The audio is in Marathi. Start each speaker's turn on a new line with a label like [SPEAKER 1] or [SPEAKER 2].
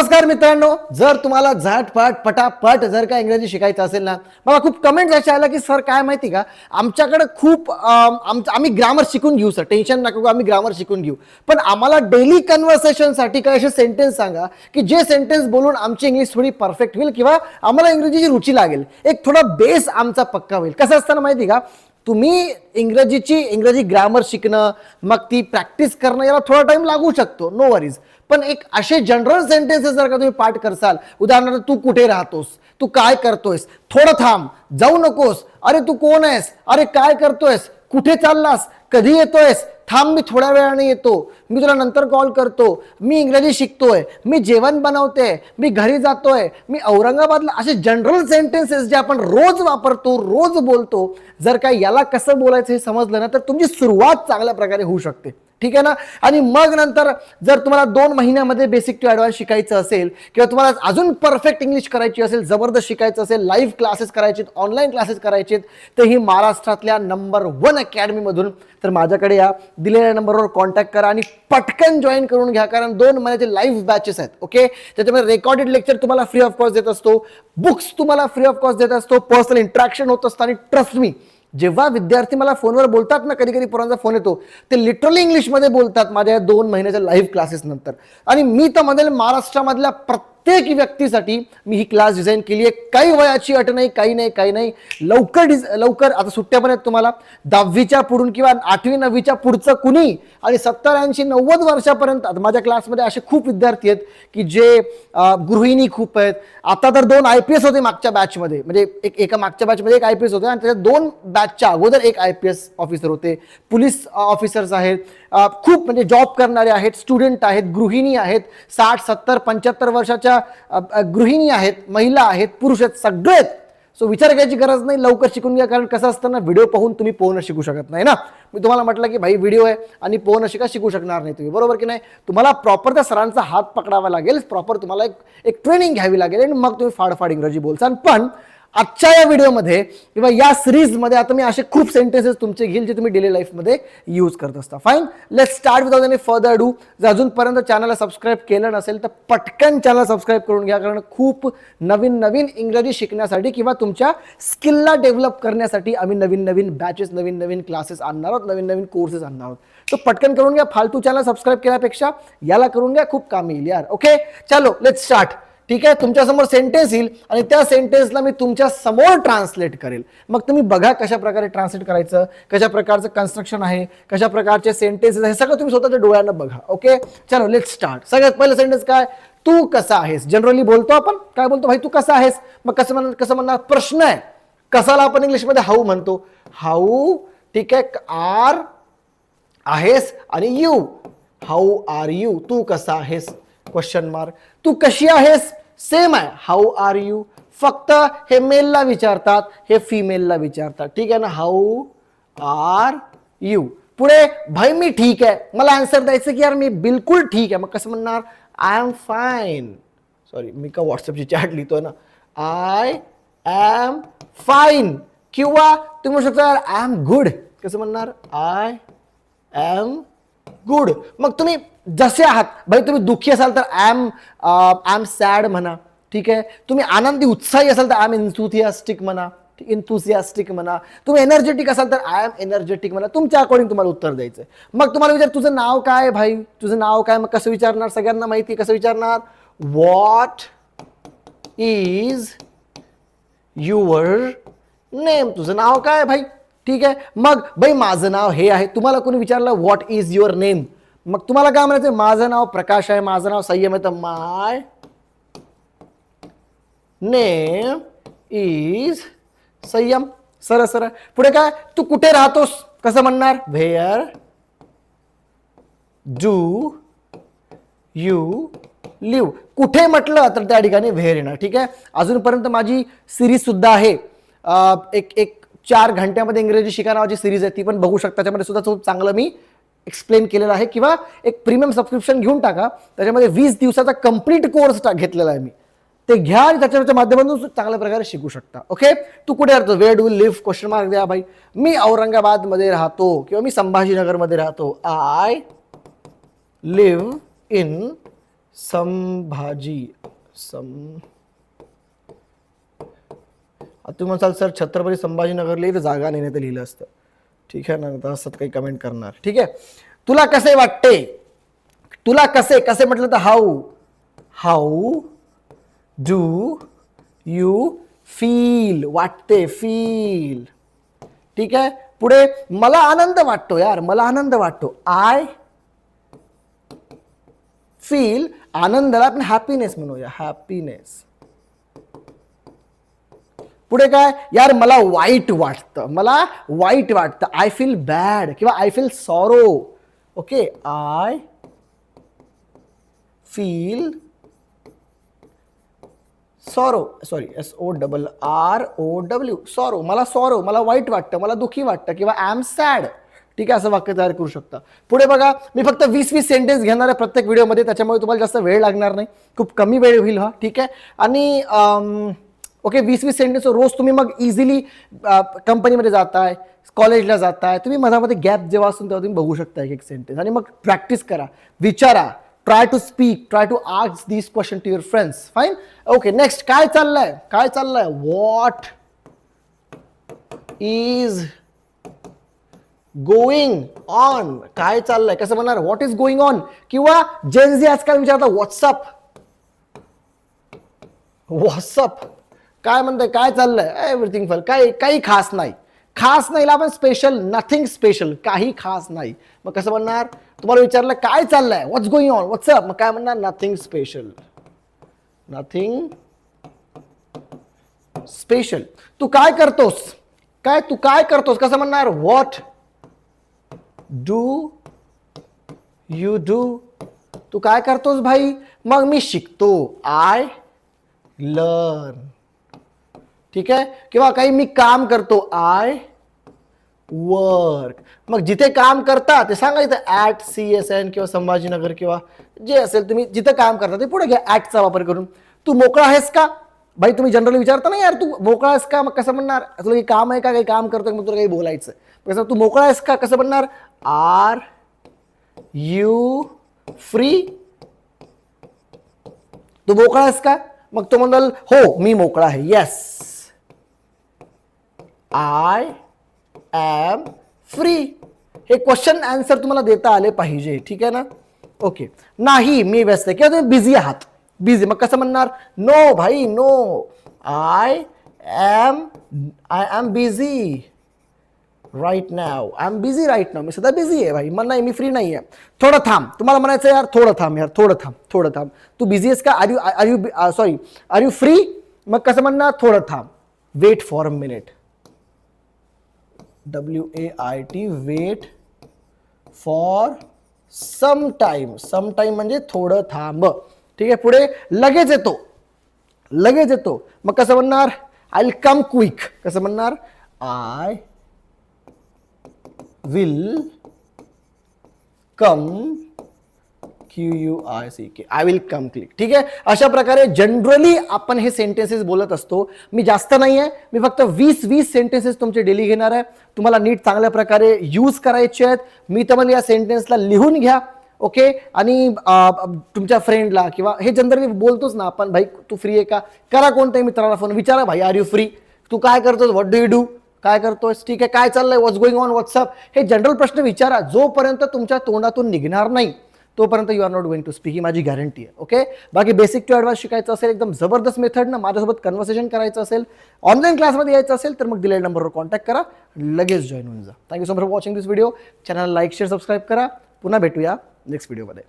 [SPEAKER 1] नमस्कार मित्रांनो, जर तुम्हाला झटपट पटापट जर का इंग्रजी शिकायचं असेल ना, मला खूप कमेंट अशा आल्या की सर काय माहिती का, आमच्याकडे खूप आम्ही ग्रामर शिकून घेऊ सर, टेन्शन नका, आम्ही ग्रामर शिकून घेऊ, पण आम्हाला डेली कन्व्हर्सेशनसाठी काय असे सेंटेन्स सांगा की जे सेंटेन्स बोलून आमची इंग्लिश थोडी परफेक्ट होईल किंवा आम्हाला इंग्रजीची रुची लागेल, एक थोडा बेस आमचा पक्का होईल. कसं असतं माहिती का, तुम्ही इंग्रजी ग्रामर शिकणं, मग ती प्रॅक्टिस करणं, याला थोडा टाइम लागू शकतो, नो वरीज. पण एक असे जनरल सेंटेन्सेस जर का तुम्ही पाठ करसाल, उदाहरणार्थ तू कुठे राहतोस, तू काय करतोयस, थोडं थांब, जाऊ नकोस, अरे तू कोण आहेस, अरे काय करतोयस, कुठे चाललास, कधी येतोयस, थांब मी थोड्या वेळाने येतो, मी तुला नंतर कॉल करतो, मी इंग्रजी शिकतोय, मी जेवण बनवते, मी घरी जातोय, मी औरंगाबादला, असे जनरल सेंटेन्सेस जे आपण रोज वापरतो, रोज बोलतो, जर का याला कसं बोलायचं हे समजलं ना, तर तुमची सुरुवात चांगल्या प्रकारे होऊ शकते. ठीक आहे ना. आणि मग नंतर जर तुम्हाला 2 महिन्यामध्ये बेसिक टू ॲडव्हान्स शिकायचं असेल किंवा तुम्हाला अजून परफेक्ट इंग्लिश करायची असेल, जबरदस्त शिकायचं असेल, लाईव्ह क्लासेस करायचे, ऑनलाईन क्लासेस करायचे, तर ही महाराष्ट्रातल्या नंबर 1 अकॅडमीमधून, तर माझ्याकडे या दिलेल्या नंबरवर कॉन्टॅक्ट करा आणि पटकन जॉईन करून घ्या, कारण 2 महिन्याचे लाईव्ह बॅचेस आहेत. ओके, त्याच्यामध्ये रेकॉर्डेड लेक्चर तुम्हाला फ्री ऑफ कॉस्ट देत असतो, बुक्स तुम्हाला फ्री ऑफ कॉस्ट देत असतो, पर्सनल इंटरॅक्शन होत असतं. आणि ट्रस्ट मी, जेव्हा विद्यार्थी मला फोनवर बोलतात ना, कधी कधी पोरांचा फोन येतो, ते लिटरली इंग्लिशमध्ये बोलतात माझ्या 2 महिन्याच्या लाईव्ह क्लासेस नंतर. आणि मी तर म्हणेल महाराष्ट्रामधल्या प्रत्येक व्यक्तीसाठी मी ही क्लास डिझाईन केली आहे. काही वयाची अट नाही, काही नाही. लवकर आता सुट्ट्या पण आहेत तुम्हाला, 10वीच्या पुढून किंवा 8वी 9वीच्या पुढचं कुणी, आणि 70 80 90 वर्षापर्यंत माझ्या क्लासमध्ये असे खूप विद्यार्थी आहेत की जे गृहिणी खूप आहेत. आता तर 2 IPS होते मागच्या बॅचमध्ये, म्हणजे एका मागच्या बॅचमध्ये एक IPS होते आणि त्याच्यात 2 बॅचच्या अगोदर एक IPS ऑफिसर होते, पोलीस ऑफिसर्स आहेत, खूप म्हणजे जॉब करणारे आहेत, स्टुडंट आहेत, गृहिणी आहेत, 60 70 75 वर्षाच्या गृहिणी आहेत, महिला आहेत, पुरुष आहेत, सगळे आहेत. सो विचार करायची गरज नाही, लवकर शिकून घ्या. कारण कसं असतं ना, व्हिडिओ पाहून तुम्ही पोहणं शिकू शकत नाही ना. मी तुम्हाला म्हटलं की भाई व्हिडिओ आहे आणि पोहणं शिकू शकणार नाही तुम्ही, बरोबर की नाही. तुम्हाला प्रॉपर त्या सरांचा हात पकडावा लागेल, प्रॉपर तुम्हाला एक ट्रेनिंग घ्यावी लागेल आणि मग तुम्ही फाडफाड इंग्रजी बोलसाल. पण आजच्या या व्हिडिओमध्ये किंवा या सिरीजमध्ये आता मी असे खूप सेंटेन्सेस तुमचे घेईल जे तुम्ही डेली लाईफमध्ये यूज करत असता. Fine, let's start without any further do. जर अजूनपर्यंत चॅनलला सबस्क्राईब केलं नसेल तर पटकन चॅनल सबस्क्राईब करून घ्या, कारण खूप नवीन इंग्रजी शिकण्यासाठी किंवा तुमच्या स्किलला डेव्हलप करण्यासाठी आम्ही नवीन बॅचेस, नवीन क्लासेस आणणार आहोत, नवीन कोर्सेस आणणार आहोत. तर पटकन करून घ्या, फालतू चॅनल सबस्क्राईब केल्यापेक्षा याला करून घ्या, खूप काम येईल यार. ओके, चलो लेट्स स्टार्ट. ठीक आहे, तुमच्या समोर सेंटेन्स येईल आणि त्या सेंटेन्सला मी तुमच्या समोर ट्रान्सलेट करेल. मग तुम्ही बघा कशा प्रकारे ट्रान्सलेट करायचं, कशा प्रकारचं कन्स्ट्रक्शन आहे, कशा प्रकारचे सेंटेन्सेस आहे, सगळं तुम्ही स्वतःच्या डोळ्यानं बघा. ओके, चलो लेट्स स्टार्ट. सगळ्यात पहिलं सेंटेन्स काय, तू कसा आहेस. जनरली बोलतो आपण, काय बोलतो, भाई तू कसा आहेस. मग कसं म्हणणार, प्रश्न आहे. कसाला आपण इंग्लिशमध्ये हाऊ म्हणतो, हाऊ. ठीक आहे, आर आहेस आणि यू, हाऊ आर यू. तू कसा आहेस, क्वेश्चन मार्क. तू कशी आहेस, सेम आहे, हाऊ आर यू. फक्त हे मेलला विचारतात, हे फिमेलला विचारतात. ठीक आहे ना, हाऊ आर यू. पुढे, भाई मी ठीक आहे. मला आन्सर द्यायचं की यार मी बिलकुल ठीक आहे. मग कसं म्हणणार, आय एम फाईन. सॉरी, मी का व्हॉट्सअपची चॅट लिहितोय ना, आय एम फाईन. किंवा तुम्ही म्हणू शकता आय एम गुड. कसं म्हणणार, आय एम गुड. मग तुम्ही जसे आहात, भाई तुम्ही दुःखी असाल तर आय एम सॅड म्हणा. ठीक आहे, तुम्ही आनंदी उत्साही असाल तर आय एम एन्थुसियास्टिक म्हणा. म्हणा. तुम्ही एनर्जेटिक असाल तर आय एम एनर्जेटिक म्हणा. तुमच्या अकॉर्डिंग तुम्हाला उत्तर द्यायचं. मग तुम्हाला विचार, तुझं नाव काय भाई, तुझं नाव काय. मग कसं विचारणार, सगळ्यांना माहिती कसं विचारणार, व्हॉट इज युअर नेम. तुझं नाव काय भाई. ठीक आहे, मग भाई माझं नाव हे आहे. तुम्हाला कोणी विचारलं व्हॉट इज युअर नेम, मग तुम्हाला काय म्हणायचं, माझं नाव प्रकाश आहे, माझं नाव संयम आहे, तर माय नेम इज संयम. सरळ. पुढे काय, तू कुठे राहतोस. कसं म्हणणार, व्हेअर डू यू लिव्ह. कुठे म्हटलं तर त्या ठिकाणी व्हेअर येणार. ठीक आहे, अजूनपर्यंत माझी सिरीज सुद्धा आहे, एक 4 घंट्यामध्ये इंग्रजी शिका नावाची सिरीज आहे, ती पण बघू शकता. त्याच्यामध्ये सुद्धा खूप चांगलं मी एक्सप्लेन केलेलं आहे. किंवा एक प्रीमियम सबस्क्रिप्शन घेऊन टाका, त्याच्यामध्ये 20 दिवसाचा कंप्लीट कोर्स घेतलेला आहे मी, ते घ्या आणि त्याच्या माध्यमातून चांगल्या प्रकारे शिकू शकता. ओके, तू कुठे राहतो, where do live, question mark द्या भाई. मी औरंगाबादमध्ये राहतो किंवा मी संभाजीनगरमध्ये राहतो, आय लिव्ह इन संभाजी तुम्ही म्हणसाल सर छत्रपती संभाजीनगर लिहिलं जागा नाही तर लिहिलं असतं. ठीक आहे ना, आता असं काही कमेंट करणार. ठीक आहे, तुला कसे वाटते, तुला कसे कसे म्हटलं तर हाऊ डू यू फील, वाटते फील. ठीक आहे, पुढे मला आनंद वाटतो यार, मला आनंद वाटतो. आय फील, आनंदाला आपण हॅपीनेस म्हणूया, हॅपीनेस. पुढे काय, यार मला वाईट वाटतं, मला वाईट वाटतं. आय फील बॅड किंवा I feel sorrow. Okay, I feel sorrow, sorry SORROW, sorrow. मला सॉरो, मला वाईट वाटतं, मला दुःखी वाटतं किंवा आय एम सॅड. ठीक आहे, असं वाक्य तयार करू शकता. पुढे बघा, मी फक्त 20-20 सेंटेन्स घेणार आहे प्रत्येक व्हिडिओमध्ये, त्याच्यामुळे तुम्हाला जास्त वेळ लागणार नाही, खूप कमी वेळ होईल हा. ठीक आहे, आणि ओके 20-20 सेंटेन्स रोज तुम्ही मग इझिली कंपनीमध्ये जाताय, कॉलेजला जाताय, तुम्ही मधामध्ये गॅप जेव्हा असून तेव्हा तुम्ही बघू शकता एक सेंटेन्स, आणि मग प्रॅक्टिस करा, विचारा, try to speak, try to ask this question to your friends. Fine. Okay, next काय चाललंय, काय चाललंय, व्हॉट इज गोईंग ऑन, काय चाललंय, कसं म्हणणार, व्हॉट इज गोईंग ऑन. किंवा जेनझी आजकाल विचारतात व्हॉट्सअप, व्हॉट्सअप काय म्हणतंय, काय चाललंय, एव्हरीथिंग फल, काही खास नाही. खास नाही आपण स्पेशल, नथिंग स्पेशल, काही खास नाही. मग कसं म्हणणार, तुम्हाला विचारलं काय चाललंय, व्हॉट्स गोइंग ऑन, व्हॉट्सअप, मग काय म्हणणार, नथिंग स्पेशल, नथिंग स्पेशल. तू काय करतोस, काय तू काय करतोस, कसं म्हणणार, व्हॉट डू यू डू. तू काय करतोस भाई, मग मी शिकतो, आय लर्न. ठीक आहे, किंवा काही मी काम करतो, आय वर्क. मग जिथे काम करता ते सांगायचं ॲट CSN किंवा संभाजीनगर किंवा जे असेल तुम्ही जिथे काम करता ते पुढे घ्या ॲटचा वापर करून. तू मोकळा आहेस का भाई, तुम्ही जनरली विचारता ना यार तू मोकळा आहेस का, मग कसं म्हणणार, तुला काही काम आहे का, काही काम करतोय मग तुला काही बोलायचं, कसं तू मोकळा आहेस का, कसं म्हणणार, आर यू फ्री. तू मोकळा आहेस का, मग तो म्हणाल हो मी मोकळा आहे, येस आय एम फ्री. हे क्वेश्चन आन्सर तुम्हाला देता आले पाहिजे. ठीक आहे ना. ओके, नाही मी व्यस्त आहे किंवा तुम्ही बिझी आहात, बिझी, मग कसं म्हणणार, नो भाई no, I am busy right now, I am busy right now, मी सध्या बिझी आहे भाई, मग नाही मी फ्री नाही आहे. थोडं थांब, तुम्हाला म्हणायचं यार थोडं थांब यार, थोडं थांब. तू बिझी आहेस का, आर यू फ्री, मग कसं म्हणणार, थोडं थांब, wait for a minute, WAIT, wait for some time, म्हणजे थोडं थांब. ठीक आहे, पुढे लगेच येतो, मग कसं म्हणणार, आय विल कम क्विक, कसं म्हणणार, I will come QUICK, I will come click. ठीक आहे, अशा प्रकारे जनरली आपण हे सेंटेन्सेस बोलत असतो. मी जास्त नाही आहे, मी फक्त 20-20 सेंटेन्सेस तुमचे डेली घेणार आहे, तुम्हाला नीट चांगल्या प्रकारे यूज करायचे आहेत. मी तुम्हाला या सेंटेन्सला लिहून घ्या. ओके, आणि तुमच्या फ्रेंडला किंवा हे जनरली बोलतोच ना आपण, भाई तू फ्री आहे का, करा कोणत्याही मित्राला फोन, विचारा भाई आर यू फ्री, तू काय करतोस, व्हॉट डू यू डू, काय करतोस, ठीक आहे, काय चाललंय, व्हॉट्स गोइंग ऑन, व्हॉट्सअप. हे जनरल प्रश्न विचारा, जोपर्यंत तुमच्या तोंडातून निघणार नाही तोपर्यंत you are not going to speak, ही माझी गॅरंटी आहे. ओके, बाकी बेसिक टू ॲडव्हान्स शिकायचं असेल, एकदम जबरदस्त मेथडनं माझ्यासोबत कन्व्हर्सेशन करायचं असेल, ऑनलाईन क्लासमध्ये यायचं असेल तर मग दिलेल्या नंबरवर कॉन्टॅक्ट करा, लगेच जॉईन होऊन जा. Thank you so much for watching this video. Channel like share subscribe करा. पुन्हा भेटूया नेक्स्ट व्हिडिओमध्ये.